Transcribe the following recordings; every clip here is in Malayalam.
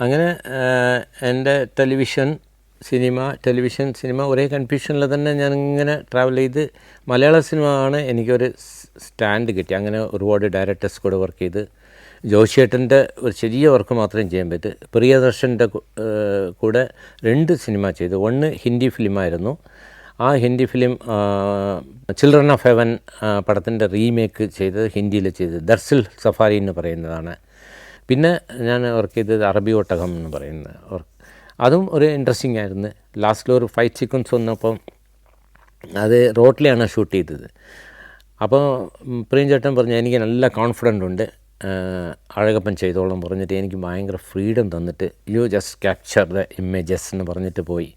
അങ്ങനെ എൻ്റെ ടെലിവിഷൻ സിനിമ ഒരേ കൺഫ്യൂഷനിൽ തന്നെ ഞാനിങ്ങനെ ട്രാവൽ ചെയ്ത് മലയാള സിനിമ ആണ് എനിക്കൊരു സ്റ്റാൻഡ് കിട്ടി. അങ്ങനെ ഒരുപാട് ഡയറക്ടേഴ്സ് കൂടെ വർക്ക് ചെയ്ത് ജോഷിയേട്ടൻ്റെ ഒരു ചെറിയ വർക്ക് മാത്രം ചെയ്യാൻ പറ്റും. പ്രിയദർശൻ്റെ കൂടെ 2 സിനിമ ചെയ്തു. ഒന്ന് ഹിന്ദി ഫിലിമായിരുന്നു. ആ Hindi film children of heaven പടത്തിൻ്റെ റീമേക്ക് ചെയ്തത് ഹിന്ദിയിൽ ചെയ്തത് ദർസിൽ സഫാരി എന്ന് പറയുന്നതാണ്. പിന്നെ ഞാൻ വർക്ക് ചെയ്തത് അറബി ഒട്ടകം എന്ന് പറയുന്ന അതും ഒരു ഇൻട്രസ്റ്റിംഗ് ആയിരുന്നു. ലാസ്റ്റിൽ ഒരു ഫൈറ്റ് സീക്വൻസ് വന്നപ്പം അത് റോട്ടിലാണ് ഷൂട്ട് ചെയ്തത്. അപ്പോൾ പ്രിയചേട്ടൻ പറഞ്ഞു എനിക്ക് നല്ല കോൺഫിഡൻ്റ് ഉണ്ട്, അഴകപ്പൻ ചെയ്തോളം പറഞ്ഞിട്ട് എനിക്ക് ഭയങ്കര ഫ്രീഡം തന്നിട്ട് you just capture the images എന്ന് പറഞ്ഞിട്ട് പോയി.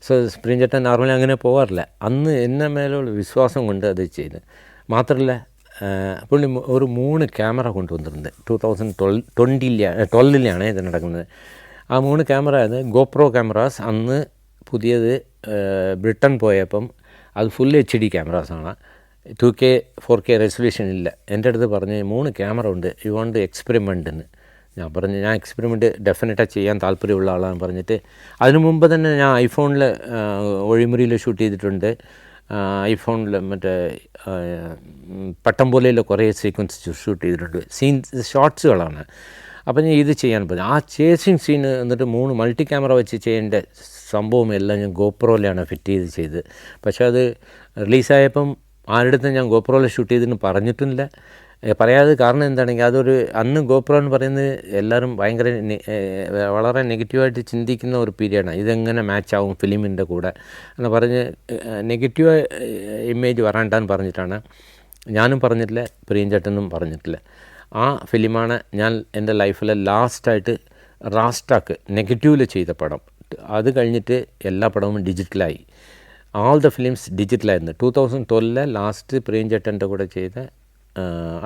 സോ പ്രിയചേട്ടൻ നോർമലി അങ്ങനെ പോകാറില്ല. അന്ന് എന്നെ മേലുള്ള വിശ്വാസം കൊണ്ട് അത് ചെയ്ത്. മാത്രമല്ല പുള്ളി ഒരു 3 ക്യാമറ കൊണ്ടുവന്നിട്ടുണ്ട്. 2012 ഇത് നടക്കുന്നത്. ആ 3 ക്യാമറ അത് ഗോപ്രോ ക്യാമറാസ്. അന്ന് പുതിയത് ബ്രിട്ടൻ പോയപ്പം അത് full HD ക്യാമറാസാണ്. 2K 4K resolution ഇല്ല. എൻ്റെ അടുത്ത് പറഞ്ഞ് 3 ക്യാമറ ഉണ്ട്, യു വോണ്ട് എക്സ്പെരിമെൻ്റ് എന്ന്. ഞാൻ പറഞ്ഞു ഞാൻ എക്സ്പെരിമെൻറ്റ് ഡെഫിനറ്റായി ചെയ്യാൻ താല്പര്യമുള്ള ആളാണെന്ന് പറഞ്ഞിട്ട് അതിനു മുമ്പ് തന്നെ ഞാൻ ഐഫോണിൽ ഒഴിമുറിയിൽ ഷൂട്ട് ചെയ്തിട്ടുണ്ട്. ഐഫോണിൽ മറ്റേ പട്ടംപോലയിൽ കുറേ സീക്വൻസ് ഷൂട്ട് ചെയ്തിട്ടുണ്ട്. ഷോർട്സുകളാണ്. അപ്പം ഞാൻ ഇത് ചെയ്യാൻ പറ്റും. ആ ചേസിങ് സീൻ എന്നിട്ട് 3 മൾട്ടി ക്യാമറ വെച്ച് ചെയ്യേണ്ട സംഭവം എല്ലാം ഞാൻ ഗോപ്രോയിലാണ് ഫിറ്റ് ചെയ്ത്. പക്ഷേ അത് റിലീസായപ്പം ആരുടെടുത്തും ഞാൻ ഗോപ്രോയിൽ ഷൂട്ട് ചെയ്തെന്ന് പറഞ്ഞിട്ടില്ല. പറയാതെ കാരണം എന്താണെങ്കിൽ അതൊരു അന്ന് ഗോപ്രോ എന്ന് പറയുന്നത് എല്ലാവരും വളരെ നെഗറ്റീവായിട്ട് ചിന്തിക്കുന്ന ഒരു പീരിയഡാണ്. ഇതെങ്ങനെ മാച്ച് ആവും ഫിലിമിൻ്റെ കൂടെ എന്ന് പറഞ്ഞ് നെഗറ്റീവ് ഇമേജ് വരാണ്ടാന്ന് പറഞ്ഞിട്ടാണ്. ഞാനും പറഞ്ഞിട്ടില്ല, പ്രിയചേട്ടനും പറഞ്ഞിട്ടില്ല. ആ ഫിലിമാണ് ഞാൻ എൻ്റെ ലൈഫിലെ ലാസ്റ്റായിട്ട് റാസ്റ്റാക്ക് നെഗറ്റീവിൽ ചെയ്ത പടം. അത് കഴിഞ്ഞിട്ട് എല്ലാ പടവും ഡിജിറ്റലായി. ആൾ ദ ഫിലിംസ് ഡിജിറ്റലായിരുന്നു. 2012 ലാസ്റ്റ് പ്രിയചേട്ടൻ്റെ കൂടെ ചെയ്ത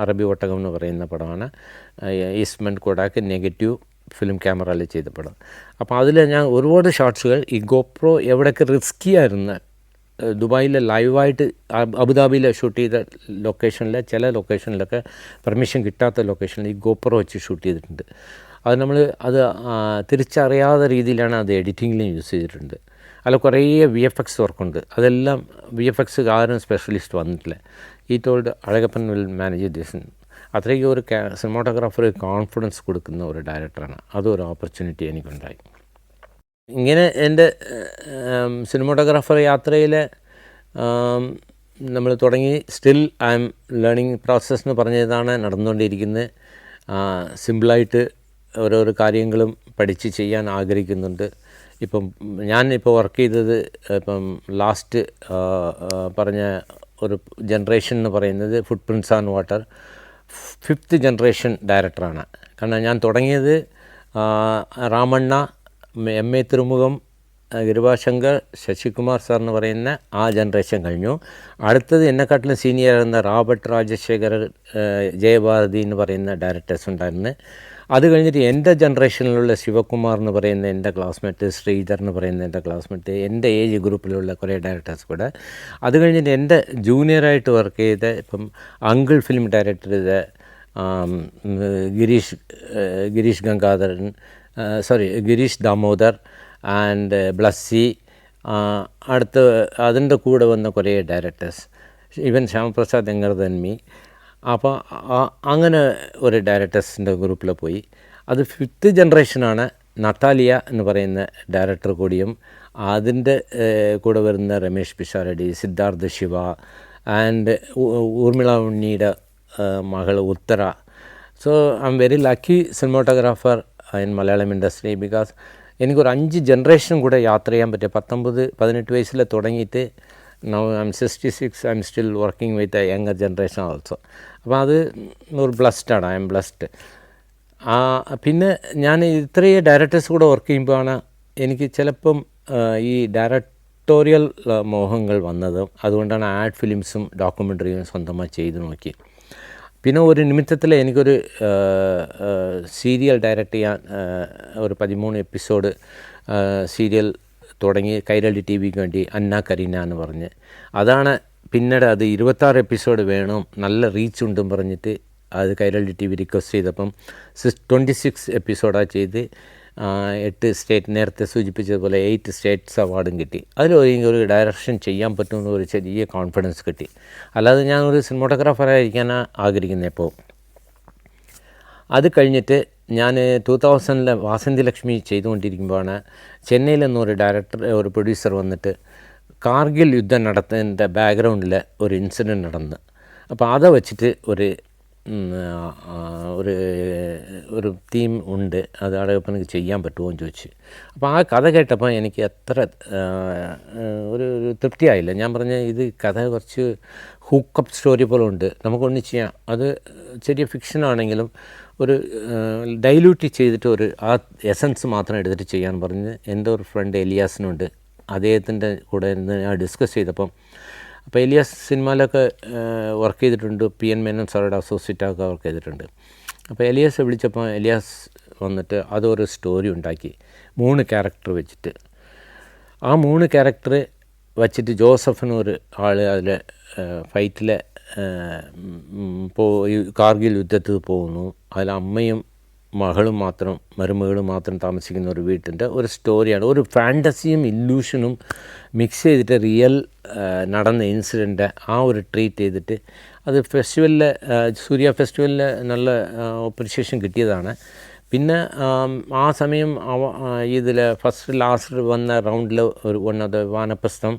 അറബി ഒട്ടകം എന്ന് പറയുന്ന പടമാണ്. ഈസ്റ്റ്മൻ കോഡാക്ക് നെഗറ്റീവ് ഫിലിം ക്യാമറയിൽ ചെയ്ത പടം. അപ്പോൾ അതിൽ ഞാൻ ഒരുപാട് ഷോട്ട്സുകൾ ഈ ഗോപ്രോ എവിടെയൊക്കെ റിസ്കി ആയിരുന്നു, ദുബായിലെ ലൈവായിട്ട് അബുദാബിയിൽ ഷൂട്ട് ചെയ്ത ലൊക്കേഷനിലെ ചില ലൊക്കേഷനിലൊക്കെ പെർമിഷൻ കിട്ടാത്ത ലൊക്കേഷനിൽ ഈ ഗോപ്രോ വെച്ച് ഷൂട്ട് ചെയ്തിട്ടുണ്ട്. അത് നമ്മൾ തിരിച്ചറിയാത്ത രീതിയിലാണ് അത് എഡിറ്റിങ്ങിലും യൂസ് ചെയ്തിട്ടുണ്ട്. അതിൽ കുറേ VFX വർക്കുണ്ട്. അതെല്ലാം VFX ആരും സ്പെഷ്യലിസ്റ്റ് വന്നിട്ടില്ല. ഈ told Azhagappan will manage this. അത്രയ്ക്ക് ഒരു സിനിമാറ്റോഗ്രാഫർ കോൺഫിഡൻസ് കൊടുക്കുന്ന ഒരു ഡയറക്ടറാണ്. അതൊരു ഓപ്പർച്യൂണിറ്റി എനിക്കുണ്ടായി. ഇങ്ങനെ എൻ്റെ സിനിമാറ്റോഗ്രാഫർ യാത്രയിൽ നമ്മൾ തുടങ്ങി. Still I M learning process എന്ന് പറഞ്ഞതാണ് നടന്നുകൊണ്ടിരിക്കുന്നത്. സിമ്പിളായിട്ട് ഓരോരോ കാര്യങ്ങളും പഠിച്ച് ചെയ്യാൻ ആഗ്രഹിക്കുന്നുണ്ട്. ഇപ്പം ഞാനിപ്പോൾ വർക്ക് ചെയ്തത് ലാസ്റ്റ് പറഞ്ഞ ഒരു ജനറേഷൻ എന്ന് പറയുന്നത് footprints and water 5th generation ഡയറക്ടറാണ്. കാരണം ഞാൻ തുടങ്ങിയത് രാമണ്ണ, MA തിരുമുഖം, ഗിരിഭാശങ്കർ, ശശികുമാർ സാർ എന്ന് പറയുന്ന ആ ജനറേഷൻ കഴിഞ്ഞു. അടുത്തത് എന്നെക്കാട്ടിലും സീനിയറായിരുന്ന റോബർട്ട് രാജശേഖർ, ജയഭാരതി എന്ന് പറയുന്ന ഡയറക്ടേഴ്സ് ഉണ്ടായിരുന്നു. അത് കഴിഞ്ഞിട്ട് എൻ്റെ ജനറേഷനിലുള്ള ശിവകുമാർ എന്ന് പറയുന്ന എൻ്റെ ക്ലാസ്മേറ്റ്, ശ്രീധർ എന്ന് പറയുന്ന എൻ്റെ ക്ലാസ്മേറ്റ്, എൻ്റെ ഏജ് ഗ്രൂപ്പിലുള്ള കുറേ ഡയറക്ടേഴ്സ് കൂടെ. അത് കഴിഞ്ഞിട്ട് എൻ്റെ ജൂനിയറായിട്ട് വർക്ക് ചെയ്ത ഇപ്പം അങ്കിൾ ഫിലിം ഡയറക്ടർ ചെയ്ത ഗിരീഷ് ദാമോദർ ആൻഡ് ബ്ലസ്സി, അടുത്ത് അതിൻ്റെ കൂടെ വന്ന കുറേ ഡയറക്ടേഴ്സ്, ഈവൻ ശ്യാമപ്രസാദ് എങ്കർതന്മി. അപ്പോൾ അങ്ങനെ ഒരു ഡയറക്ടേഴ്സിൻ്റെ ഗ്രൂപ്പിൽ പോയി. അത് 5th ജനറേഷനാണ്. നത്താലിയ എന്ന് പറയുന്ന ഡയറക്ടർ കൂടിയും അതിൻ്റെ കൂടെ വരുന്ന രമേഷ് പിഷാരടി, സിദ്ധാർത്ഥ ശിവ ആൻഡ് ഊർമിള ഉണ്ണിയുടെ മകൾ Uthara. So I am very lucky cinematographer in Malayalam industry. Because എനിക്കൊരു 5 ജനറേഷൻ കൂടെ യാത്ര ചെയ്യാൻ പറ്റിയ 18 വയസ്സിൽ തുടങ്ങിയിട്ട് now I M 66. I am still working with a younger generation also. അപ്പോൾ അത് ഒരു ബ്ലസ്ഡാണ്. I M blessed. പിന്നെ ഞാൻ ഇത്രയും ഡയറക്ടേഴ്സ് കൂടെ വർക്ക് ചെയ്യുമ്പോഴാണ് എനിക്ക് ചിലപ്പം ഈ ഡയറക്ടോറിയൽ മോഹങ്ങൾ വന്നതും. അതുകൊണ്ടാണ് ആഡ് ഫിലിംസും ഡോക്യുമെൻ്ററിയും സ്വന്തമായി ചെയ്ത് നോക്കി. പിന്നെ ഒരു നിമിത്തത്തിൽ എനിക്കൊരു സീരിയൽ ഡയറക്റ്റ് ചെയ്യാൻ ഒരു 13 എപ്പിസോഡ് സീരിയൽ തുടങ്ങി കൈരളി TVക്ക് വേണ്ടി അന്ന കരീന എന്ന് പറഞ്ഞ്. അതാണ് പിന്നീട് അത് 26 എപ്പിസോഡ് വേണം, നല്ല റീച്ച് ഉണ്ടെന്ന് പറഞ്ഞിട്ട് അത് കൈരളി TV റിക്വസ്റ്റ് ചെയ്തപ്പം 26 എപ്പിസോഡാണ് ചെയ്ത് 8 സ്റ്റേറ്റ് നേരത്തെ സൂചിപ്പിച്ചതുപോലെ 8 സ്റ്റേറ്റ്സ് അവാർഡും കിട്ടി. ഒരു ഡയറക്ഷൻ ചെയ്യാൻ പറ്റുമെന്ന് ഒരു ചെറിയ കോൺഫിഡൻസ് കിട്ടി. അല്ലാതെ ഞാനൊരു സിനിമാറ്റോഗ്രാഫറായിരിക്കാനാണ് ആഗ്രഹിക്കുന്നത് ഇപ്പോൾ. അത് കഴിഞ്ഞിട്ട് ഞാൻ 2000 വാസന്തി ലക്ഷ്മി ചെയ്തുകൊണ്ടിരിക്കുമ്പോഴാണ് ചെന്നൈയിൽ നിന്നൊരു ഒരു പ്രൊഡ്യൂസർ വന്നിട്ട് കാർഗിൽ യുദ്ധം നടത്തുന്നതിൻ്റെ ബാക്ക്ഗ്രൗണ്ടിൽ ഒരു ഇൻസിഡൻറ്റ് നടന്ന്. അപ്പോൾ അത് വെച്ചിട്ട് ഒരു തീം ഉണ്ട്, അത് അവിടെ എനിക്ക് ചെയ്യാൻ പറ്റുമോ എന്ന് ചോദിച്ചു. അപ്പോൾ ആ കഥ കേട്ടപ്പോൾ എനിക്ക് അത്ര ഒരു തൃപ്തിയായില്ല. ഞാൻ പറഞ്ഞ ഇത് കഥ കുറച്ച് ഹൂക്കപ്പ് സ്റ്റോറി പോലെ ഉണ്ട്, നമുക്കൊന്ന് ചെയ്യാം. അത് ചെറിയ ഫിക്ഷനാണെങ്കിലും ഒരു ഡൈല്യൂട്ട് ചെയ്തിട്ട് ആ എസൻസ് മാത്രം എടുത്തിട്ട് ചെയ്യാൻ പറഞ്ഞ് എൻ്റെ ഒരു ഫ്രണ്ട് എലിയാസിനുണ്ട്. അദ്ദേഹത്തിൻ്റെ കൂടെ ഇരുന്ന് ഞാൻ ഡിസ്കസ് ചെയ്തപ്പം, അപ്പോൾ എലിയാസ് സിനിമയിലൊക്കെ വർക്ക് ചെയ്തിട്ടുണ്ട്, PN മേനോൻ സാറുടെ അസോസിയേറ്റൊക്കെ വർക്ക് ചെയ്തിട്ടുണ്ട്. അപ്പോൾ എലിയാസ് വിളിച്ചപ്പോൾ എലിയാസ് വന്നിട്ട് അതൊരു സ്റ്റോറി ഉണ്ടാക്കി 3 ക്യാരക്ടർ വെച്ചിട്ട്. ആ 3 ക്യാരക്ടർ വച്ചിട്ട് ജോസഫിനൊരു ആൾ അതിൽ ഫൈറ്റിൽ കാർഗിൽ യുദ്ധത്തിൽ പോകുന്നു. അതിൽ അമ്മയും മരുമകളും മാത്രം താമസിക്കുന്ന ഒരു വീട്ടിൻ്റെ ഒരു സ്റ്റോറിയാണ്. ഒരു ഫാൻറ്റസിയും ഇല്യൂഷനും മിക്സ് ചെയ്തിട്ട് റിയൽ നടന്ന ഇൻസിഡൻറ്റ് ഒരു ട്രീറ്റ് ചെയ്തിട്ട് അത് ഫെസ്റ്റിവലിൽ സൂര്യ ഫെസ്റ്റിവലിൽ നല്ല അപ്രിസിയേഷൻ കിട്ടിയതാണ്. പിന്നെ ആ സമയം ഇതിൽ ലാസ്റ്റ് വന്ന റൗണ്ടിൽ വന്നത് വാനപ്രസ്ഥം,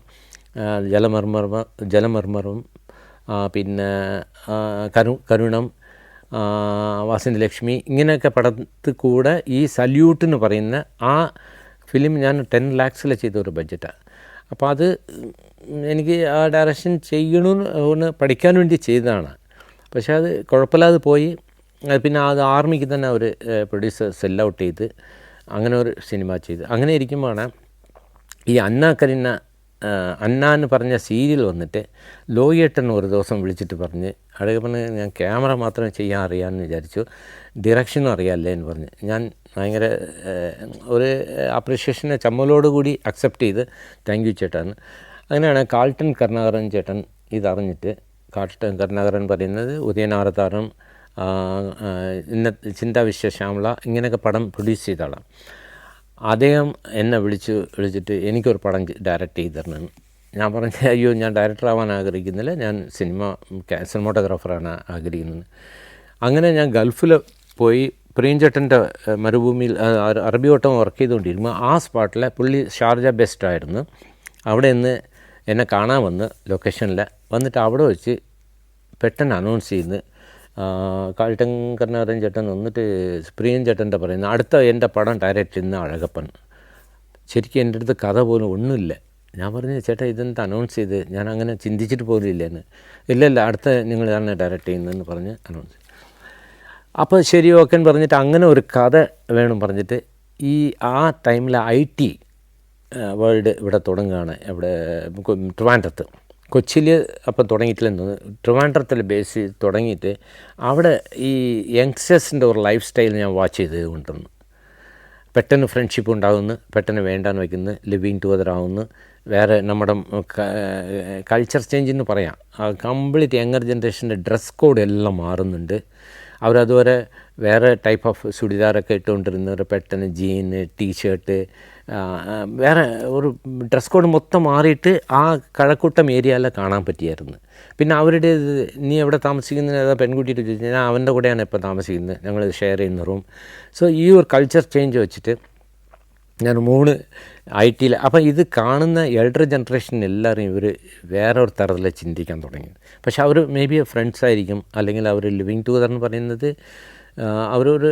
ജലമർമറും, പിന്നെ കരുണം, വാസന്തി ലക്ഷ്മി, ഇങ്ങനെയൊക്കെ പടത്തിൽ കൂടെ ഈ സല്യൂട്ടെന്ന് പറയുന്ന ആ ഫിലിം ഞാൻ 10 lakhs ചെയ്ത ഒരു ബഡ്ജറ്റാണ്. അപ്പോൾ അത് എനിക്ക് ആ ഡയറക്ഷൻ ചെയ്യണമെന്ന് പഠിക്കാൻ വേണ്ടി ചെയ്തതാണ്. പക്ഷേ അത് കുഴപ്പമില്ലാതെ പോയി. പിന്നെ അത് ആർമിക്ക് തന്നെ ഒരു പ്രൊഡ്യൂസർ സെൽ ഔട്ട് ചെയ്ത് അങ്ങനെ ഒരു സിനിമ ചെയ്ത്. അങ്ങനെ ഇരിക്കുമ്പോഴാണ് ഈ അന്ന എന്ന് പറഞ്ഞ സീരിയൽ വന്നിട്ട് ലോയേട്ടൻ ഒരു ദിവസം വിളിച്ചിട്ട് പറഞ്ഞ്, അടക്കെ പറഞ്ഞ് ഞാൻ ക്യാമറ മാത്രം ചെയ്യാൻ അറിയാമെന്ന് വിചാരിച്ചു, ഡിറക്ഷനും അറിയാമല്ലേ എന്ന് പറഞ്ഞ്. ഞാൻ ഭയങ്കര ഒരു അപ്രിഷിയേഷനെ ചമ്മലോടുകൂടി അക്സെപ്റ്റ് ചെയ്ത് താങ്ക് യു ചേട്ടാന്ന്. അങ്ങനെയാണ് കാൾട്ടൻ കരുണാകരൻ ചേട്ടൻ ഇതറിഞ്ഞിട്ട്, കാൾട്ടൻ കരുണാകരൻ പറയുന്നത് ഉദയനാരതാരം, ചിന്താ വിശ്വശ്യാമള, ഇങ്ങനെയൊക്കെ പടം പ്രൊഡ്യൂസ് ചെയ്ത ആളാണ്. അദ്ദേഹം എന്നെ വിളിച്ചിട്ട് എനിക്കൊരു പടം ഡയറക്റ്റ് ചെയ്ത് തരണമെന്ന്. ഞാൻ പറഞ്ഞു, അയ്യോ ഞാൻ ഡയറക്ടർ ആവാൻ ആഗ്രഹിക്കുന്നില്ല, ഞാൻ സിനിമാറ്റോഗ്രാഫറാണ് ആഗ്രഹിക്കുന്നത്. അങ്ങനെ ഞാൻ ഗൾഫിൽ പോയി പ്രിയൻചേട്ടൻ്റെ മരുഭൂമിയിൽ അറബിയോട്ടം വർക്ക് ചെയ്തുകൊണ്ടിരിക്കുമ്പോൾ ആ സ്പോട്ടിൽ പുള്ളി ഷാർജ ബെസ്റ്റായിരുന്നു. അവിടെ നിന്ന് എന്നെ കാണാൻ വന്ന് ലൊക്കേഷനിൽ വന്നിട്ട് അവിടെ വെച്ച് പെട്ടെന്ന് അനൗൺസ് ചെയ്യുന്നു, കാൾട്ടൻ കരുണാകരൻ ചേട്ടൻ വന്നിട്ട് പ്രിയൻ ചേട്ടൻ്റെ പറയുന്നത് അടുത്ത എൻ്റെ പടം ഡയറക്റ്റ് ചെയ്യുന്ന അഴകപ്പൻ. ശരിക്കും എൻ്റെ അടുത്ത് കഥ പോലും ഒന്നുമില്ല. ഞാൻ പറഞ്ഞു, ചേട്ടാ ഇതെന്താ അനൗൺസ് ചെയ്ത്, ഞാൻ അങ്ങനെ ചിന്തിച്ചിട്ട് പോലും ഇല്ലെന്ന്. ഇല്ല അടുത്ത നിങ്ങളാണ് ഡയറക്റ്റ് ചെയ്യുന്നതെന്ന് പറഞ്ഞ് അനൗൺസ്. അപ്പോൾ ശരി ഓക്കെ എന്ന് പറഞ്ഞിട്ട് അങ്ങനെ ഒരു കഥ വേണം പറഞ്ഞിട്ട് ആ ടൈമിൽ IT വേൾഡ് ഇവിടെ തുടങ്ങുകയാണ്. ഇവിടെ ട്രിവാൻഡ്രത്ത്, കൊച്ചിയിൽ അപ്പം തുടങ്ങിയിട്ടില്ലെന്ന്, ട്രിവാൻഡ്രത്തിൽ ബേസ് ചെയ്ത് തുടങ്ങിയിട്ട് അവിടെ ഈ യങ്സ്റ്റേഴ്സിൻ്റെ ഒരു ലൈഫ് സ്റ്റൈൽ ഞാൻ വാച്ച് ചെയ്ത് കൊണ്ടുവന്നു. പെട്ടെന്ന് ഫ്രണ്ട്ഷിപ്പ് ഉണ്ടാകുന്നു, പെട്ടെന്ന് വേണ്ടാന്ന് വയ്ക്കുന്നു, ലിവിങ് ടുഗദർ ആവുന്നു, വേറെ നമ്മുടെ കൾച്ചർ ചേഞ്ച് എന്ന് പറയാം. കംപ്ലീറ്റ് യങ്ങർ ജനറേഷൻ്റെ ഡ്രസ് കോഡ് എല്ലാം മാറുന്നുണ്ട്. അവരതുവരെ വേറെ ടൈപ്പ് ഓഫ് ചുടിദാറൊക്കെ ഇട്ടുകൊണ്ടിരുന്നവർ പെട്ടെന്ന് ജീന്, ടീഷർട്ട്, വേറെ ഒരു ഡ്രസ് കോഡ് മൊത്തം മാറിയിട്ട് ആ കഴക്കൂട്ടം ഏരിയയിലെ കാണാൻ പറ്റിയായിരുന്നു. പിന്നെ അവരുടെ നീ എവിടെ താമസിക്കുന്നത്, ഏതാ പെൺകുട്ടിയിട്ട് ചോദിച്ചു, ഞാൻ അവൻ്റെ കൂടെയാണ് ഇപ്പോൾ താമസിക്കുന്നത്, ഞങ്ങൾ ഷെയർ ചെയ്യുന്ന റൂം. സോ ഈ ഒരു കൾച്ചർ ചേഞ്ച് വെച്ചിട്ട് ഞാൻ 3 IT അപ്പം ഇത് കാണുന്ന എൽഡർ ജനറേഷൻ എല്ലാവരും ഇവർ വേറെ ഒരു തരത്തിൽ ചിന്തിക്കാൻ തുടങ്ങി. പക്ഷെ അവർ മേ ബി ഫ്രണ്ട്സ് ആയിരിക്കും, അല്ലെങ്കിൽ അവർ ലിവിങ് ടുഗദർ എന്ന് പറയുന്നത് അവരൊരു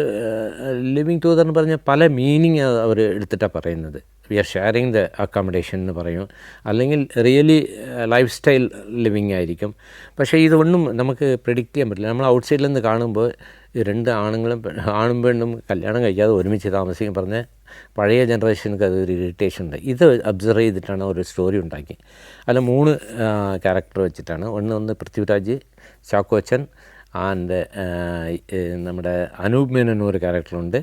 ലിവിങ് ടുഗദർ എന്ന് പറഞ്ഞാൽ പല മീനിങ് അവർ എടുത്തിട്ടാണ് പറയുന്നത്. We are sharing the accommodation എന്ന് പറയും, അല്ലെങ്കിൽ റിയലി ലൈഫ് സ്റ്റൈൽ ലിവിങ് ആയിരിക്കും. പക്ഷേ ഇതൊന്നും നമുക്ക് പ്രെഡിക്റ്റ് ചെയ്യാൻ പറ്റില്ല. നമ്മൾ ഔട്ട് സൈഡിൽ നിന്ന് കാണുമ്പോൾ 2 ആണും പെണ്ണും കല്യാണം കഴിക്കാതെ ഒരുമിച്ച് താമസിക്കും പറഞ്ഞ് പഴയ ജനറേഷനൊക്കെ അതൊരു ഇറിറ്റേഷൻ ഉണ്ട്. ഇത് ഒബ്സർവ് ചെയ്തിട്ടാണ് ഒരു സ്റ്റോറി ഉണ്ടാക്കി. അതിൽ 3 ക്യാരക്ടർ വെച്ചിട്ടാണ്. ഒന്ന് പൃഥ്വിരാജ്, ചാക്കോച്ചൻ ആൻഡ് നമ്മുടെ അനൂപ് മേനോൻ ഒരു ക്യാരക്ടറുണ്ട്,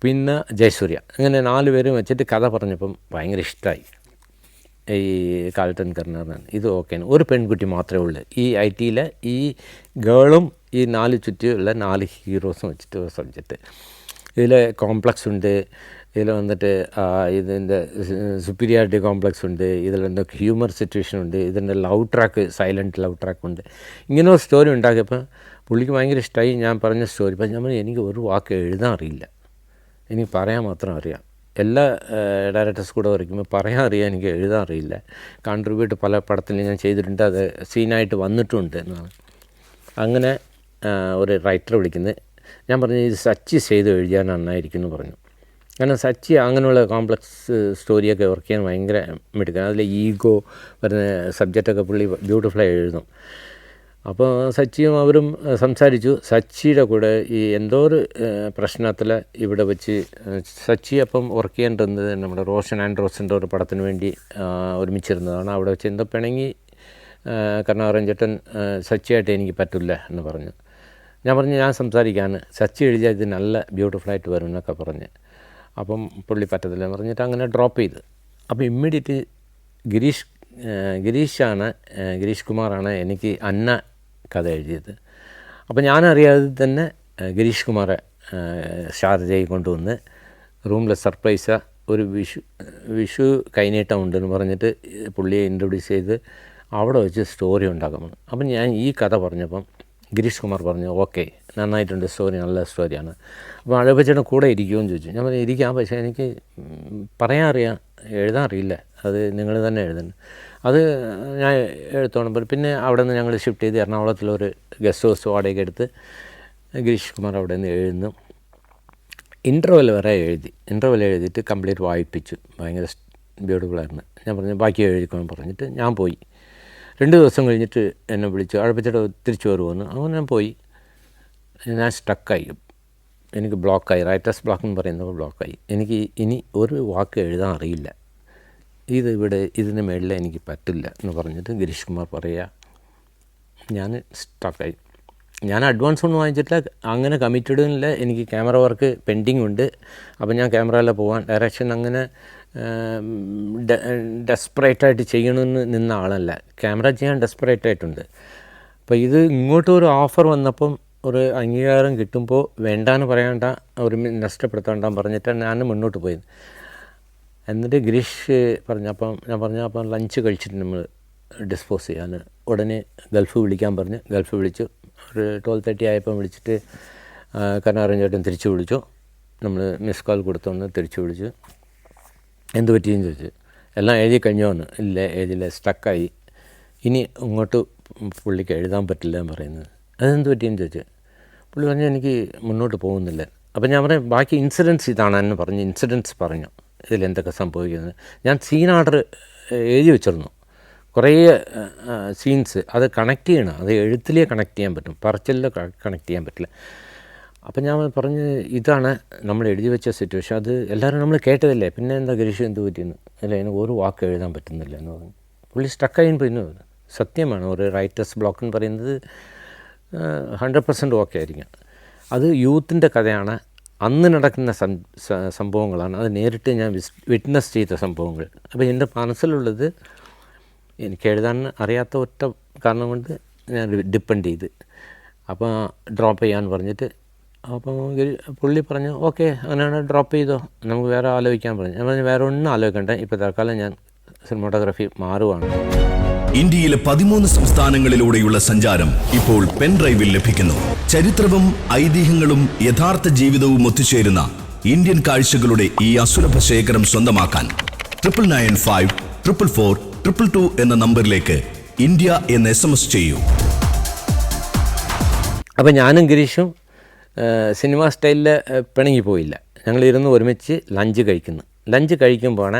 പിന്നെ ജയസൂര്യ. അങ്ങനെ 4 പേരും വെച്ചിട്ട് കഥ പറഞ്ഞപ്പം ഭയങ്കര ഇഷ്ടമായി ഈ കാൾട്ടൻ കരുണാകരൻ. ഇത് ഓക്കെയാണ്. ഒരു പെൺകുട്ടി മാത്രമേ ഉള്ളൂ ഈ IT ഈ ഗേളും ഈ 4 ചുറ്റുമുള്ള 4 ഹീറോസും വെച്ചിട്ട് സബ്ജക്റ്റ്. ഇതിൽ കോംപ്ലക്സ് ഉണ്ട്, ഇതിൽ വന്നിട്ട് ഇതിൻ്റെ സുപ്പീരിയാരിറ്റി കോംപ്ലക്സ് ഉണ്ട്, ഇതിലെന്തോ ഹ്യൂമർ സിറ്റുവേഷൻ ഉണ്ട്, ഇതിൻ്റെ love track, silent love track ഉണ്ട്. ഇങ്ങനെ ഒരു സ്റ്റോറി ഉണ്ടാക്കിയപ്പോൾ പുള്ളിക്ക് ഭയങ്കര ഇഷ്ടമായി ഞാൻ പറഞ്ഞ സ്റ്റോറി. അപ്പം ഞാൻ പറഞ്ഞു എനിക്ക് ഒരു വാക്ക് എഴുതാൻ അറിയില്ല, എനിക്ക് പറയാൻ മാത്രം അറിയാം. എല്ലാ ഡയറക്ടേഴ്സ് കൂടെ വരയ്ക്കുമ്പോൾ പറയാൻ അറിയാം, എനിക്ക് എഴുതാൻ അറിയില്ല. കോൺട്രിബ്യൂട്ട് പല പടത്തിലും ഞാൻ ചെയ്തിട്ടുണ്ട്, അത് സീനായിട്ട് വന്നിട്ടുമുണ്ട് എന്നാണ്. അങ്ങനെ ഒരു റൈറ്ററെ വിളിക്കുന്നത്. ഞാൻ പറഞ്ഞു ഇത് സച്ചി ചെയ്ത് എഴുതിയാൽ നന്നായിരിക്കും എന്ന് പറഞ്ഞു. കാരണം സച്ചി അങ്ങനെയുള്ള കോംപ്ലക്സ് സ്റ്റോറിയൊക്കെ വർക്ക് ചെയ്യാൻ ഭയങ്കര മിടുക്കാൻ, അതിൽ ഈഗോ വരുന്ന സബ്ജക്റ്റൊക്കെ പുള്ളി ബ്യൂട്ടിഫുള്ളായി എഴുതും. അപ്പോൾ സച്ചിയും അവരും സംസാരിച്ചു. സച്ചിയുടെ കൂടെ ഈ എന്തോ ഒരു പ്രശ്നത്തിൽ ഇവിടെ വെച്ച് സച്ചി അപ്പം വർക്ക് ചെയ്യേണ്ടത് നമ്മുടെ റോഷൻ ആൻഡ് റോസിൻ്റെ ഒരു പടത്തിന് വേണ്ടി ഒരുമിച്ചിരുന്നതാണ്. അവിടെ വെച്ച് എന്തോ പിണങ്ങി കരുണാകരൻ ചേട്ടൻ സച്ചിയായിട്ട് എനിക്ക് പറ്റില്ല എന്ന് പറഞ്ഞു. ഞാൻ പറഞ്ഞു ഞാൻ സംസാരിക്കാമെന്ന്, സച്ചി എഴുതിയാൽ ഇത് നല്ല ബ്യൂട്ടിഫുള്ളായിട്ട് വരും എന്നൊക്കെ പറഞ്ഞ്. അപ്പം പുള്ളി പറ്റത്തില്ല എന്ന് പറഞ്ഞിട്ട് അങ്ങനെ ഡ്രോപ്പ് ചെയ്ത്. അപ്പോൾ ഇമ്മീഡിയറ്റ് ഗിരീഷ് കുമാറാണ് എനിക്ക് അന്ന കഥ എഴുതിയത്. അപ്പോൾ ഞാനറിയാതെ തന്നെ ഗിരീഷ് കുമാറെ ഷാർജയിൽ കൊണ്ടുവന്ന് റൂമിലെ സർപ്രൈസാ ഒരു വിഷു കൈനീട്ടം ഉണ്ടെന്ന് പറഞ്ഞിട്ട് പുള്ളിയെ ഇൻട്രൊഡ്യൂസ് ചെയ്ത് അവിടെ വെച്ച് സ്റ്റോറി ഉണ്ടാക്കണം. അപ്പം ഞാൻ ഈ കഥ പറഞ്ഞപ്പം ഗിരീഷ് കുമാർ പറഞ്ഞു ഓക്കെ നന്നായിട്ടുണ്ട്, സ്റ്റോറി നല്ല സ്റ്റോറിയാണ്. അപ്പോൾ അഴപ്പച്ചേട്ടൻ കൂടെ ഇരിക്കുമെന്ന് ചോദിച്ചു. ഞാൻ പറഞ്ഞു ഇരിക്കാം, പക്ഷേ എനിക്ക് പറയാൻ അറിയാം, എഴുതാൻ അറിയില്ല, അത് നിങ്ങൾ തന്നെ എഴുതണം. അത് ഞാൻ എഴുത്തോണം. പിന്നെ അവിടെ നിന്ന് ഞങ്ങൾ ഷിഫ്റ്റ് ചെയ്ത് എറണാകുളത്തിലൊരു ഗസ്റ്റ് ഹൗസ് വാടകയ്ക്ക് എടുത്ത് ഗിരീഷ് കുമാർ അവിടെ നിന്ന് എഴുതുന്നു. ഇൻ്റർവെൽ വരെ എഴുതിയിട്ട് കംപ്ലീറ്റ് വായിപ്പിച്ചു. ഭയങ്കര ബ്യൂട്ടിഫുള്ളായിരുന്നു. ഞാൻ പറഞ്ഞു ബാക്കി എഴുതിക്കണം പറഞ്ഞിട്ട് ഞാൻ പോയി. 2 ദിവസം കഴിഞ്ഞിട്ട് എന്നെ വിളിച്ചു, അഴപ്പച്ചേട്ടൻ തിരിച്ചു വരുമെന്ന്. അങ്ങനെ ഞാൻ പോയി. ഞാൻ സ്റ്റക്കായി, എനിക്ക് ബ്ലോക്കായി, റൈറ്റേഴ്സ് ബ്ലോക്ക് എന്ന് പറയുന്നത് ബ്ലോക്കായി. എനിക്ക് ഇനി ഒരു വാക്ക് എഴുതാൻ അറിയില്ല, ഇതിന് മേളിൽ എനിക്ക് പറ്റില്ല എന്ന് പറഞ്ഞിട്ട് ഗിരീഷ് കുമാർ പറയുക. ഞാൻ സ്റ്റക്കായി. ഞാൻ അഡ്വാൻസ് ഒന്നും വാങ്ങിച്ചിട്ടില്ല, അങ്ങനെ കമ്മിറ്റഡില്ല. എനിക്ക് ക്യാമറ വർക്ക് പെൻഡിങ് ഉണ്ട്. അപ്പോൾ ഞാൻ ക്യാമറയിൽ പോകാൻ ഡയറക്ഷൻ അങ്ങനെ ഡെസ്പറേറ്റായിട്ട് ചെയ്യണമെന്ന് നിന്ന ആളല്ല, ക്യാമറ ചെയ്യാൻ ഡെസ്പറേറ്റായിട്ടുണ്ട്. അപ്പോൾ ഇത് ഇങ്ങോട്ടൊരു ഓഫർ വന്നപ്പം ഒരു അംഗീകാരം കിട്ടുമ്പോൾ വേണ്ടാന്ന് പറയണ്ട, ഒരു നഷ്ടപ്പെടുത്താണ്ടാൻ പറഞ്ഞിട്ട് ഞാൻ മുന്നോട്ട് പോയത്. എന്നിട്ട് ഗിരീഷ് പറഞ്ഞപ്പം ഞാൻ പറഞ്ഞു അപ്പം ലഞ്ച് കഴിച്ചിട്ട് നമ്മൾ ഡിസ്പോസ് ചെയ്യാൻ ഉടനെ ഗൾഫ് വിളിക്കാൻ പറഞ്ഞ് ഗൾഫ് വിളിച്ചു. ഒരു 12:30 ആയപ്പം വിളിച്ചിട്ട് കരുണാകരൻ ചേട്ടൻ തിരിച്ചു വിളിച്ചു. നമ്മൾ മിസ് കോൾ കൊടുത്തോണ്ട് തിരിച്ചു വിളിച്ചു. എന്ത് പറ്റിയെന്ന് ചോദിച്ചു. എല്ലാം എഴുതി കഴിഞ്ഞോന്ന്. ഇല്ല എഴുതില്ല, സ്റ്റക്കായി, ഇനി ഇങ്ങോട്ട് പുള്ളിക്ക് എഴുതാൻ പറ്റില്ല എന്ന് പറയുന്നത്. അതെന്ത് പറ്റിയെന്ന് ചോദിച്ചു. പുള്ളി പറഞ്ഞു എനിക്ക് മുന്നോട്ട് പോകുന്നില്ല. അപ്പം ഞാൻ പറയാം ബാക്കി ഇൻസിഡൻസ് ഇതാണെന്ന് പറഞ്ഞ് ഇൻസിഡൻസ് പറഞ്ഞു, ഇതിലെന്തൊക്കെ സംഭവിക്കുന്നത്. ഞാൻ സീൻ ഓർഡർ എഴുതി വെച്ചിരുന്നു, കുറേ സീൻസ്. അത് കണക്ട് ചെയ്യണം, അത് എഴുത്തിലേ കണക്ട് ചെയ്യാൻ പറ്റും, പറച്ചിലിൽ കണക്ട് ചെയ്യാൻ പറ്റില്ല. അപ്പം ഞാൻ പറഞ്ഞ് ഇതാണ് നമ്മൾ എഴുതി വെച്ച സിറ്റുവേഷൻ, അത് എല്ലാവരും നമ്മൾ കേട്ടതല്ലേ, പിന്നെ എന്താ ഗിരീഷ് എന്ത് പറ്റിയെന്ന്. അല്ല എനിക്ക് ഒരു വാക്ക് എഴുതാൻ പറ്റുന്നില്ല എന്ന് പറഞ്ഞു. പുള്ളി സ്റ്റക്കായി പോയിരുന്നു. സത്യമാണ്, ഒരു റൈറ്റേഴ്സ് ബ്ലോക്ക് എന്ന് പറയുന്നത് 100% ഓക്കെ ആയിരിക്കും. അത് യൂത്തിൻ്റെ കഥയാണ്, അന്ന് നടക്കുന്ന സംഭവങ്ങളാണ്, അത് നേരിട്ട് ഞാൻ വിറ്റ്നസ് ചെയ്ത സംഭവങ്ങൾ. അപ്പോൾ എൻ്റെ മനസ്സിലുള്ളത് എനിക്ക് എഴുതാൻ അറിയാത്ത ഒറ്റ കാരണം കൊണ്ട് ഞാൻ ഡിപ്പെൻഡ് ചെയ്ത് അപ്പോൾ ഡ്രോപ്പ് ചെയ്യാൻ പറഞ്ഞിട്ട്. അപ്പോൾ പുള്ളി പറഞ്ഞു ഓക്കെ അങ്ങനെയാണ് ഡ്രോപ്പ് ചെയ്തോ, നമുക്ക് വേറെ ആലോചിക്കാൻ പറഞ്ഞു. ഞാൻ പറഞ്ഞു വേറെ ഒന്നും ആലോചിക്കണ്ട, ഇപ്പോൾ തൽക്കാലം ഞാൻ സിനിമാറ്റോഗ്രാഫി മാറുവാണ്. ഇന്ത്യയിലെ 13 സംസ്ഥാനങ്ങളിലൂടെയുള്ള സഞ്ചാരം ഇപ്പോൾ പെൻഡ്രൈവിൽ ലഭിക്കുന്നു. ചരിത്രവും ഐതിഹ്യങ്ങളും യഥാർത്ഥ ജീവിതവും ഒത്തുചേരുന്ന ഇന്ത്യൻ കാഴ്ചകളുടെ ഈ അസുലഭ ശേഖരം സ്വന്തമാക്കാൻ 9955442222 എന്ന നമ്പറിലേക്ക് ഇന്ത്യ എന്ന് SMS ചെയ്യൂ. അപ്പോൾ ഞാനും ഗിരീഷും സിനിമ സ്റ്റൈലിൽ പിണങ്ങിപ്പോയില്ല. ഞങ്ങളിരുന്ന് ഒരുമിച്ച് ലഞ്ച് കഴിക്കുമ്പോഴാണ്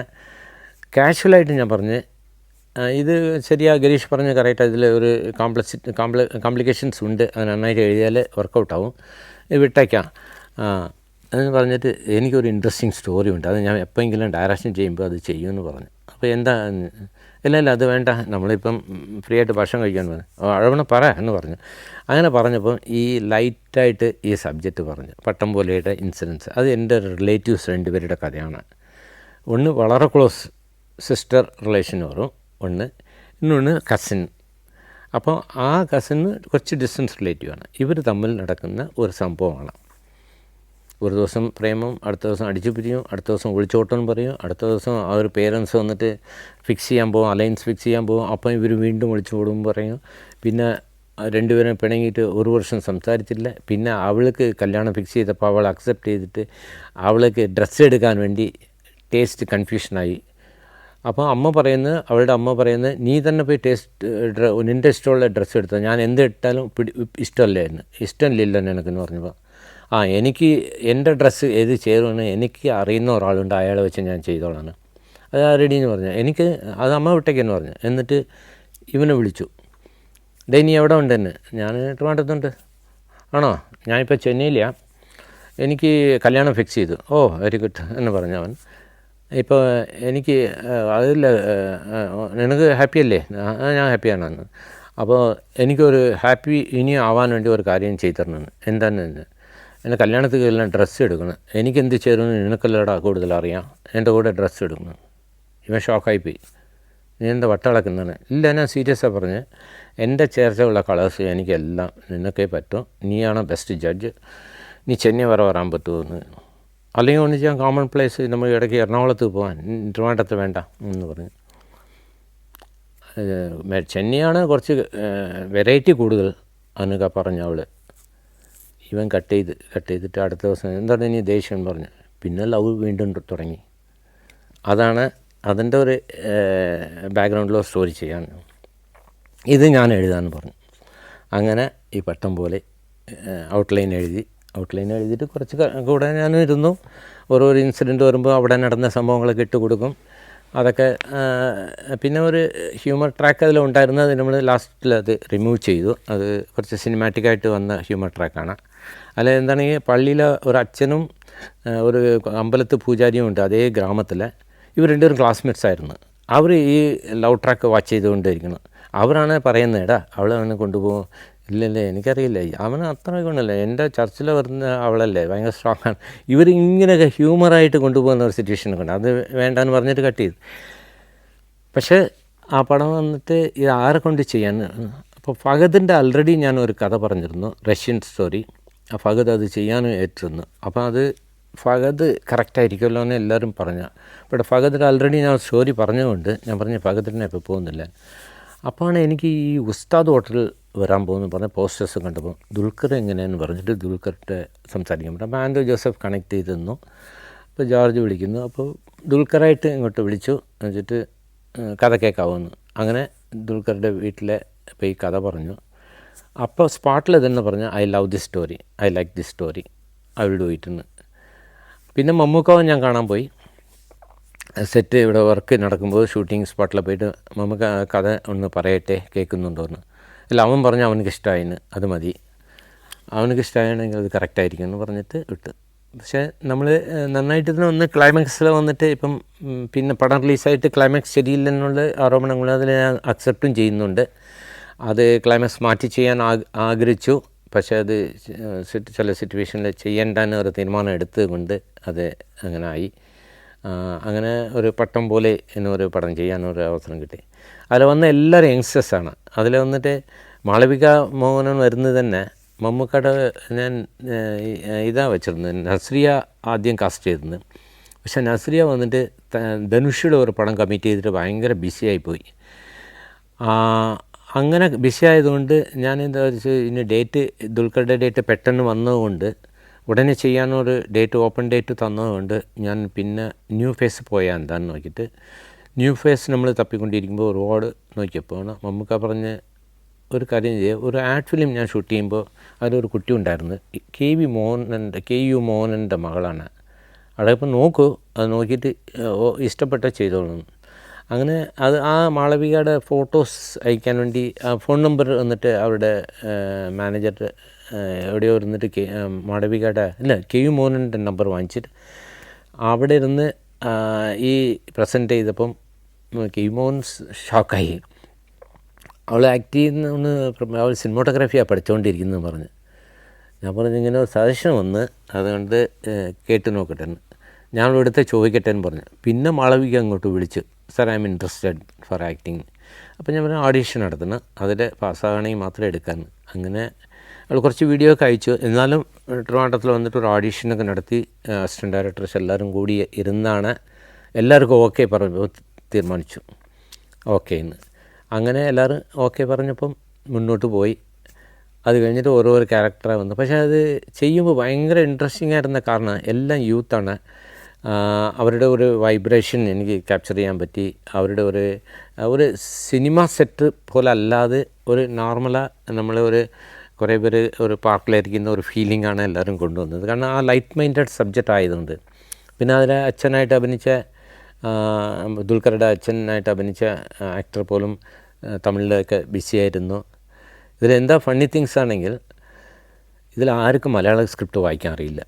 കാഷ്വലായിട്ട് ഞാൻ പറഞ്ഞ് ഇത് ശരിയാ ഗിരീഷ് പറഞ്ഞ കറക്റ്റ്, അതിൽ ഒരു കോംപ്ലിക്കേഷൻസ് ഉണ്ട്, അത് നന്നായിട്ട് എഴുതിയാൽ വർക്കൗട്ടാവും, വിട്ടേക്കാം എന്ന് പറഞ്ഞിട്ട് എനിക്കൊരു ഇൻട്രസ്റ്റിംഗ് സ്റ്റോറി ഉണ്ട്, അത് ഞാൻ എപ്പോഴെങ്കിലും ഡയറക്ഷൻ ചെയ്യുമ്പോൾ അത് ചെയ്യുമെന്ന് പറഞ്ഞു. അപ്പോൾ എന്താ ഇല്ല അത് വേണ്ട, നമ്മളിപ്പം ഫ്രീ ആയിട്ട് ഭക്ഷണം കഴിക്കാൻ പറഞ്ഞു. അഴവണ പറ എന്ന് പറഞ്ഞു. അങ്ങനെ പറഞ്ഞപ്പോൾ ഈ ലൈറ്റായിട്ട് ഈ സബ്ജക്റ്റ് പറഞ്ഞു, പട്ടം പോലെയുടെ ഇൻസിഡൻസ്. അത് എൻ്റെ റിലേറ്റീവ്സ് 2 പേരുടെ കഥയാണ്. ഒന്ന് വളരെ ക്ലോസ് സിസ്റ്റർ റിലേഷൻ വരും, ಇನ್ನೊಂದು കസിൻ. അപ്പോൾ ആ കസിന് കുറച്ച് ഡിസ്റ്റൻസ് റിലേറ്റീവാണ്. ഇവർ തമ്മിൽ നടക്കുന്ന ഒരു സംഭവമാണ്. ഒരു ദിവസം പ്രേമം, അടുത്ത ദിവസം അടിച്ചു പിരിയും, അടുത്ത ദിവസം ഒളിച്ചോട്ടം പറയും, അടുത്ത ദിവസം അവർ പേരൻസ് വന്നിട്ട് ഫിക്സ് ചെയ്യാൻ പോകും, അലയൻസ് ഫിക്സ് ചെയ്യാൻ പോകും, അപ്പം ഇവർ വീണ്ടും ഒളിച്ചോടും പറയും. പിന്നെ രണ്ടുപേരും പിണങ്ങിയിട്ട് ഒരു വർഷം സംസാരിച്ചില്ല. പിന്നെ അവൾക്ക് കല്യാണം ഫിക്സ് ചെയ്തപ്പോൾ അവൾ അക്സെപ്റ്റ് ചെയ്തിട്ട് അവൾക്ക് ഡ്രസ്സ് എടുക്കാൻ വേണ്ടി ടേസ്റ്റ് കൺഫ്യൂഷനായി. അപ്പോൾ അവളുടെ അമ്മ പറയുന്നത് നീ തന്നെ പോയി നിൻ്റെ ഇഷ്ടമുള്ള ഡ്രസ്സ് എടുത്തോ, ഞാൻ എന്ത് ഇട്ടാലും ഇഷ്ടമില്ല നിനക്കെന്ന് പറഞ്ഞപ്പോൾ എനിക്ക് എൻ്റെ ഡ്രസ്സ് ഏത് ചേരുമെന്ന് എനിക്ക് അറിയുന്ന ഒരാളുണ്ട്, അയാളെ വെച്ച് ഞാൻ ചെയ്തോളാണ്, അത് റെഡി എന്ന് പറഞ്ഞു. അത് അമ്മ വിട്ടേക്കെന്ന് പറഞ്ഞു. എന്നിട്ട് ഇവനെ വിളിച്ചു, നീ എവിടെ ഉണ്ടെന്ന്. ഞാൻ ട്രിവാൻഡ്രത്തുണ്ട്. ആണോ, ഞാനിപ്പോൾ ചെന്നൈയിലാണ്, എനിക്ക് കല്യാണം ഫിക്സ് ചെയ്തു. ഓ വെരി ഗുഡ് എന്ന് പറഞ്ഞു അവൻ. ഇപ്പോൾ എനിക്ക് അതില്ല, നിനക്ക് ഹാപ്പി അല്ലേ? ഞാൻ ഹാപ്പിയാണ്. അപ്പോൾ എനിക്കൊരു ഹാപ്പി ഇനി ആവാൻ വേണ്ടി ഒരു കാര്യം ചെയ്തു തരണമെന്ന്. എന്താണെന്ന്, എൻ്റെ കല്യാണത്തിൽ എല്ലാം ഡ്രസ്സ് എടുക്കണം, എനിക്കെന്ത് ചേരുമെന്ന് നിനക്കെല്ലാടാ കൂടുതൽ അറിയാം, എൻ്റെ കൂടെ ഡ്രസ്സ് എടുക്കണം. ഇവൻ ഷോക്കായിപ്പോയി. നീ എന്താ വട്ടളക്കുന്നതാണ്? ഇല്ല, ഞാൻ സീരിയസാണ് പറഞ്ഞ്, എൻ്റെ ചേർച്ചയുള്ള കളേഴ്സ് എനിക്കെല്ലാം നിനക്കേ പറ്റും, നീയാണ് ബെസ്റ്റ് ജഡ്ജ്, നീ ചെന്നൈ വരാൻ പറ്റുമെന്ന്. അല്ലെങ്കിൽ ഒന്ന് ചെയ്യാൻ കോമൺ പ്ലേസ്, നമ്മൾ ഇടയ്ക്ക് എറണാകുളത്ത് പോകാൻ, ട്രിവാൻഡ്രത്ത് വേണ്ട എന്ന് പറഞ്ഞു. ചെന്നൈയാണ് കുറച്ച് വെറൈറ്റി കൂടുതൽ എന്നൊക്കെ പറഞ്ഞു അവൾ. ഇവൻ കട്ട് ചെയ്തിട്ട് അടുത്ത ദിവസം എന്താണ് ഇനി ദേഷ്യം പറഞ്ഞു. പിന്നെ ലവ് വീണ്ടും തുടങ്ങി. അതാണ് അതിൻ്റെ ഒരു ബാക്ക്ഗ്രൗണ്ടിലോ സ്റ്റോറി ചെയ്യാൻ. ഇത് ഞാൻ എഴുതാമെന്ന് പറഞ്ഞു. അങ്ങനെ ഈ പട്ടം പോലെ ഔട്ട്ലൈൻ എഴുതിയിട്ട് കുറച്ച് കൂടെ ഞാൻ ഇരുന്നു. ഓരോരോ ഇൻസിഡൻറ്റ് വരുമ്പോൾ അവിടെ നടന്ന സംഭവങ്ങളൊക്കെ ഇട്ട് കൊടുക്കും. അതൊക്കെ പിന്നെ ഒരു ഹ്യൂമർ ട്രാക്ക് അതിലുണ്ടായിരുന്നത് നമ്മൾ ലാസ്റ്റിൽ അത് റിമൂവ് ചെയ്തു. അത് കുറച്ച് സിനിമാറ്റിക്കായിട്ട് വന്ന ഹ്യൂമർ ട്രാക്കാണ്. അതിൽ എന്താണെങ്കിൽ പള്ളിയിലെ ഒരു അച്ഛനും ഒരു അമ്പലത്ത് പൂജാരിയും ഉണ്ട് അതേ ഗ്രാമത്തിൽ. ഇവർ രണ്ടുപേരും ക്ലാസ്മേറ്റ്സ് ആയിരുന്നു. അവർ ഈ ലവ് ട്രാക്ക് വാച്ച് ചെയ്തുകൊണ്ടിരിക്കണം. അവരാണ് പറയുന്നത്, എടാ അവളെ കൊണ്ടുപോകും. ഇല്ലല്ലേ, എനിക്കറിയില്ല, അവന് അത്ര കൊണ്ടല്ലേ, എൻ്റെ ചർച്ചിൽ വരുന്ന അവളല്ലേ, ഭയങ്കര സ്ട്രോങ് ആണ്. ഇവരിങ്ങനെയൊക്കെ ഹ്യൂമറായിട്ട് കൊണ്ടുപോകുന്ന ഒരു സിറ്റുവേഷനൊക്കെ ഉണ്ട്. അത് വേണ്ടാന്ന് പറഞ്ഞിട്ട് കട്ട് ചെയ്തു. പക്ഷേ ആ പടം വന്നിട്ട് ഇത് ആരെ കൊണ്ട് ചെയ്യാൻ. അപ്പോൾ ഫഹദിൻ്റെ ആൾറെഡി ഞാൻ ഒരു കഥ പറഞ്ഞിരുന്നു, റഷ്യൻ സ്റ്റോറി. ആ ഫഹദ് അത് ചെയ്യാനും ഏറ്റിരുന്നു. അപ്പോൾ അത് ഫഹദ് കറക്റ്റായിരിക്കുമല്ലോ എന്ന് എല്ലാവരും പറഞ്ഞു. പക്ഷേ ഫഹദിന് ആൾറെഡി ഞാൻ സ്റ്റോറി പറഞ്ഞുകൊണ്ട് ഞാൻ പറഞ്ഞു ഫഹദിനെ ഇപ്പോൾ പോകുന്നില്ല. അപ്പോഴാണ് എനിക്ക് ഈ ഉസ്താദ് ഹോട്ടലിൽ വരാൻ പോകുന്നു പറഞ്ഞ പോസ്റ്റേഴ്സ് കണ്ടപ്പോൾ ദുൽഖർ എങ്ങനെയെന്ന് പറഞ്ഞിട്ട് ദുൽഖറിൻ്റെ സംസാരിക്കാൻ പറ്റും. അപ്പോൾ ആൻഡ്രൂ ജോസഫ് കണക്ട് ചെയ്ത് തന്നു. അപ്പോൾ ജോർജ് വിളിക്കുന്നു. അപ്പോൾ ദുൽഖറായിട്ട് ഇങ്ങോട്ട് വിളിച്ചു, എന്നിട്ട് കഥ കേൾക്കാവുന്നു. അങ്ങനെ ദുൽഖറുടെ വീട്ടിലെ പോയി കഥ പറഞ്ഞു. അപ്പോൾ സ്പോട്ടിൽ തന്നെ പറഞ്ഞു, I love this story, I like this story, I will do it എന്ന്. പിന്നെ മമ്മൂക്കാവും ഞാൻ കാണാൻ പോയി. സെറ്റ് ഇവിടെ വർക്ക് നടക്കുമ്പോൾ ഷൂട്ടിംഗ് സ്പോട്ടിൽ പോയിട്ട് നമുക്ക് കഥ ഒന്ന് പറയട്ടെ, കേൾക്കുന്നുണ്ടോയെന്ന്. അല്ല, അവൻ പറഞ്ഞു അവനക്ക് ഇഷ്ടമായിന്ന്, അത് മതി, അവനക്ക് ഇഷ്ടമാണെങ്കിൽ അത് കറക്റ്റായിരിക്കും എന്ന് പറഞ്ഞിട്ട് വിട്ട്. പക്ഷേ നമ്മൾ നന്നായിട്ട് ഇതിനെ ഒന്ന് ക്ലൈമാക്സിൽ വന്നിട്ട് ഇപ്പം പിന്നെ പടം റിലീസായിട്ട് ക്ലൈമാക്സ് ശരിയില്ലെന്നുള്ള ആരോപണങ്ങൾ അതിൽ ഞാൻ അക്സെപ്റ്റും ചെയ്യുന്നുണ്ട്. അത് ക്ലൈമാക്സ് മാറ്റി ചെയ്യാൻ ആഗ്രഹിച്ചു. പക്ഷേ അത് ചില സിറ്റുവേഷനിൽ ചെയ്യേണ്ടെന്ന് ഒരു തീരുമാനം എടുത്തത് കൊണ്ട് അത് അങ്ങനെ ആയി. അങ്ങനെ ഒരു പട്ടം പോലെ എന്നൊരു പടം ചെയ്യാനൊരു അവസരം കിട്ടി. അതിൽ വന്ന എല്ലാവരും യങ്സ്റ്റേഴ്സാണ്. അതിൽ വന്നിട്ട് മാളവിക മോഹനൻ വരുന്നത് തന്നെ മമ്മൂക്കയുടെ ഞാൻ ഇതാ വെച്ചിരുന്നത്, നസ്രിയ ആദ്യം കാസ്റ്റ് ചെയ്തിരുന്നത്. പക്ഷേ നസ്രിയ വന്നിട്ട് ധനുഷിയുടെ ഒരു പടം കമ്മിറ്റ് ചെയ്തിട്ട് ഭയങ്കര ബിസിയായിപ്പോയി. അങ്ങനെ ബിസി ആയതുകൊണ്ട് ഞാൻ എന്താ വെച്ചാൽ ഇനി ഡേറ്റ് ദുൽഖറുടെ ഡേറ്റ് പെട്ടെന്ന് വന്നതുകൊണ്ട് ഉടനെ ചെയ്യാനൊരു ഡേറ്റ് ഓപ്പൺ ഡേറ്റ് തന്നതുകൊണ്ട് ഞാൻ പിന്നെ ന്യൂ ഫേസ് പോയാൽ എന്താണെന്ന് നോക്കിയിട്ട് ന്യൂ ഫേസ് നമ്മൾ തപ്പിക്കൊണ്ടിരിക്കുമ്പോൾ ഒരുപാട് നോക്കിയപ്പോൾ മമ്മൂക്ക പറഞ്ഞ് ഒരു കാര്യം ചെയ്യുക, ഒരു ആഡ് ഫിലിം ഞാൻ ഷൂട്ട് ചെയ്യുമ്പോൾ അതിലൊരു കുട്ടി ഉണ്ടായിരുന്നു, KU മോഹനൻ്റെ മകളാണ്. അവിടെ ഇപ്പം നോക്കൂ, അത് നോക്കിയിട്ട് ഇഷ്ടപ്പെട്ട ചെയ്തോളൂ. അങ്ങനെ അത് ആ മാളവികയുടെ ഫോട്ടോസ് അയക്കാൻ വേണ്ടി ഫോൺ നമ്പർ വന്നിട്ട് അവരുടെ മാനേജർ എവിടെയോ ഇരുന്നിട്ട് മാളവികയുടെ KU മോഹനൻ്റെ നമ്പർ വാങ്ങിച്ചിട്ട് അവിടെ ഇരുന്ന് ഈ പ്രസൻറ്റ് ചെയ്തപ്പം KU മോഹൻ ഷോക്കായി. അവൾ ആക്ട് ചെയ്യുന്ന അവൾ സിനിമോട്ടോഗ്രാഫിയാണ് പഠിച്ചുകൊണ്ടിരിക്കുന്നത് പറഞ്ഞ്. ഞാൻ പറഞ്ഞു ഇങ്ങനെ ഒരു സജഷൻ വന്ന് അതുകൊണ്ട് കേട്ട് നോക്കട്ടെ എന്ന്. ഞാൻ ഇവിടുത്തെ ചോദിക്കട്ടെ എന്ന് പറഞ്ഞു. പിന്നെ മാളവിക അങ്ങോട്ട് വിളിച്ചു, sir I M interested four acting. അപ്പോൾ ഞാൻ പറഞ്ഞു ഓഡീഷൻ നടത്തണം, അതിൽ പാസ്സാകണമെങ്കിൽ മാത്രമേ എടുക്കാമെന്ന്. അങ്ങനെ അവൾ കുറച്ച് വീഡിയോ ഒക്കെ അയച്ചു. എന്നാലും ട്രിവാൻഡ്രത്തിൽ വന്നിട്ട് ഒരു ഓഡീഷനൊക്കെ നടത്തി അസിസ്റ്റൻറ്റ് ഡയറക്ടേഴ്സ് എല്ലാവരും കൂടി ഇരുന്നാണ് എല്ലാവർക്കും ഓക്കെ പറഞ്ഞു തീരുമാനിച്ചു. ഓക്കെ എന്ന് അങ്ങനെ എല്ലാവരും ഓക്കെ പറഞ്ഞപ്പം മുന്നോട്ട് പോയി. അത് കഴിഞ്ഞിട്ട് ഓരോ ക്യാരക്ടറാണ് വന്നു. പക്ഷേ അത് ചെയ്യുമ്പോൾ ഭയങ്കര ഇൻട്രസ്റ്റിംഗ് ആയിരുന്ന കാരണം എല്ലാം യൂത്താണ്. അവരുടെ ഒരു വൈബ്രേഷൻ എനിക്ക് ക്യാപ്ചർ ചെയ്യാൻ പറ്റി. അവരുടെ ഒരു സിനിമ സെറ്റ് പോലെ അല്ലാതെ ഒരു നമ്മൾ കുറേ പേര് ഒരു പാർക്കിലിരിക്കുന്ന ഒരു ഫീലിംഗാണ് എല്ലാവരും കൊണ്ടുവന്നത്. കാരണം ആ ലൈറ്റ് മൈൻഡഡ് സബ്ജക്റ്റ് ആയതുകൊണ്ട്. പിന്നെ അതിൽ അച്ഛനായിട്ട് അഭിനയിച്ച ദുൽഖറുടെ അച്ഛനായിട്ട് അഭിനയിച്ച ആക്ടർ പോലും തമിഴിലൊക്കെ ബിസിയായിരുന്നു. ഇതിലെന്താ ഫണ്ണി തിങ്സ് ആണെങ്കിൽ ഇതിൽ ആർക്കും മലയാള സ്ക്രിപ്റ്റ് വായിക്കാൻ അറിയില്ല.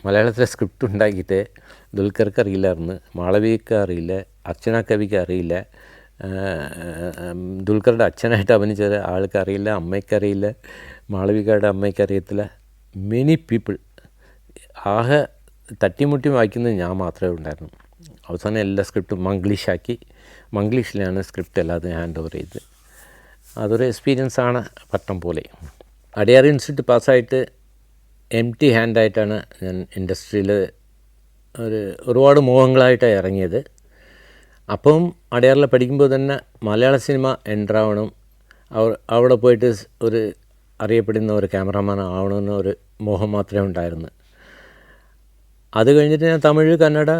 മലയാളത്തിലെ സ്ക്രിപ്റ്റ് ഉണ്ടാക്കിയിട്ട് ദുൽഖർക്ക് അറിയില്ലായിരുന്നു, മാളവികയ്ക്ക് അറിയില്ല, അർച്ചന കവിക്ക് അറിയില്ല, ദുൽഖറുടെ അച്ഛനായിട്ട് അഭിനയിച്ച ആൾക്ക് അറിയില്ല, അമ്മയ്ക്കറിയില്ല, മാളവികയുടെ അമ്മയ്ക്ക് അറിയത്തില്ല. മെനി പീപ്പിൾ ആകെ തട്ടിമുട്ടി വായിക്കുന്നത് ഞാൻ മാത്രമേ ഉണ്ടായിരുന്നു. അവസാനം എല്ലാ സ്ക്രിപ്റ്റും മംഗ്ലീഷിലാണ് സ്ക്രിപ്റ്റ് എല്ലാതും ഹാൻഡ് ഓവർ ചെയ്ത്. അതൊരു എക്സ്പീരിയൻസാണ് പട്ടം പോലെ. അടയാർ ഇൻസ്റ്റിറ്റ്യൂട്ട് പാസ്സായിട്ട് എംപ്റ്റി ഹാൻഡായിട്ടാണ് ഞാൻ ഇൻഡസ്ട്രിയിൽ ഒരുപാട് മോഹങ്ങളായിട്ടാണ് ഇറങ്ങിയത്. അപ്പം അടയാറിൽ പഠിക്കുമ്പോൾ തന്നെ മലയാള സിനിമ എൻ്ററാവണം, അവിടെ പോയിട്ട് ഒരു അറിയപ്പെടുന്ന ഒരു ക്യാമറാമാൻ ആവണമെന്ന ഒരു മോഹം മാത്രമേ ഉണ്ടായിരുന്നു. അത് കഴിഞ്ഞിട്ട് ഞാൻ തമിഴ്, കന്നഡ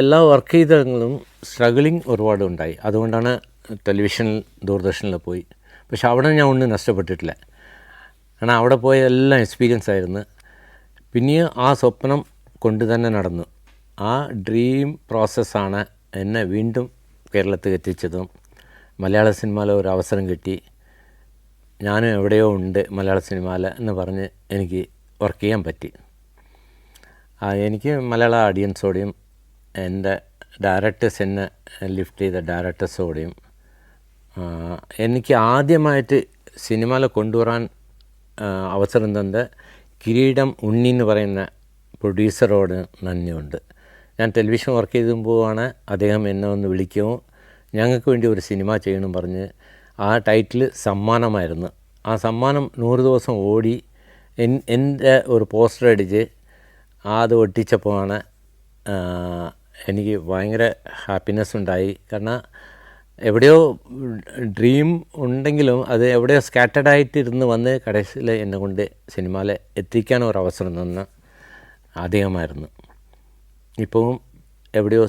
എല്ലാ വർക്ക് ചെയ്തങ്ങളും സ്ട്രഗിളിങ് ഒരുപാട് ഉണ്ടായി. അതുകൊണ്ടാണ് ടെലിവിഷനിൽ ദൂരദർശനിൽ പോയി. പക്ഷെ അവിടെ ഞാൻ ഒന്നും നഷ്ടപ്പെട്ടിട്ടില്ല. കാരണം അവിടെ പോയ എല്ലാം എക്സ്പീരിയൻസ് ആയിരുന്നു. പിന്നെയും ആ സ്വപ്നം കൊണ്ട് തന്നെ നടന്നു. ആ ഡ്രീം പ്രോസസ്സാണ് എന്നെ വീണ്ടും കേരളത്തിൽ എത്തിച്ചതും. മലയാള സിനിമയിൽ ഒരു അവസരം കിട്ടി, ഞാനും എവിടെയോ ഉണ്ട് മലയാള സിനിമയിൽ എന്ന് പറഞ്ഞ് എനിക്ക് വർക്ക് ചെയ്യാൻ പറ്റി. എനിക്ക് മലയാള ഓഡിയൻസോടെയും എൻ്റെ ഡയറക്ടേഴ്സ് എന്നെ ലിഫ്റ്റ് ചെയ്ത ഡയറക്ടേഴ്സോടെയും എനിക്ക് ആദ്യമായിട്ട് സിനിമയിൽ കൊണ്ടുവരാൻ അവസരം തന്ന കിരീടം ഉണ്ണി എന്ന് പറയുന്ന പ്രൊഡ്യൂസറോട് നന്ദിയുണ്ട്. ഞാൻ ടെലിവിഷൻ വർക്ക് ചെയ്തുമ്പോഴാണ് അദ്ദേഹം എന്നെ ഒന്ന് വിളിക്കുകയും ഞങ്ങൾക്ക് വേണ്ടി ഒരു സിനിമ ചെയ്യണം പറഞ്ഞ് ആ ടൈറ്റിൽ സമ്മാനമായിരുന്നു. ആ സമ്മാനം 100 ദിവസം ഓടി എൻ്റെ ഒരു പോസ്റ്റർ അടിച്ച് അത് ഒട്ടിച്ചപ്പോഴാണ് എനിക്ക് ഭയങ്കര ഹാപ്പിനെസ് ഉണ്ടായി. കാരണം എവിടെയോ ഡ്രീം ഉണ്ടെങ്കിലും അത് എവിടെയോ സ്കാറ്റേഡായിട്ടിരുന്ന് വന്ന് കടയിൽ എന്നെ കൊണ്ട് സിനിമയിൽ എത്തിക്കാൻ ഒരു അവസരം തന്ന അദ്ദേഹമായിരുന്നു. ഇപ്പോഴും എവിടെയോ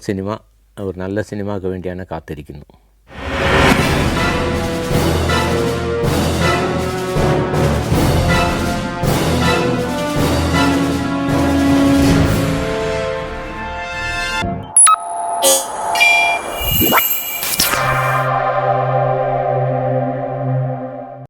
ഒരു നല്ല സിനിമയ്ക്ക് വേണ്ടിയാണ് കാത്തിരിക്കുന്നു.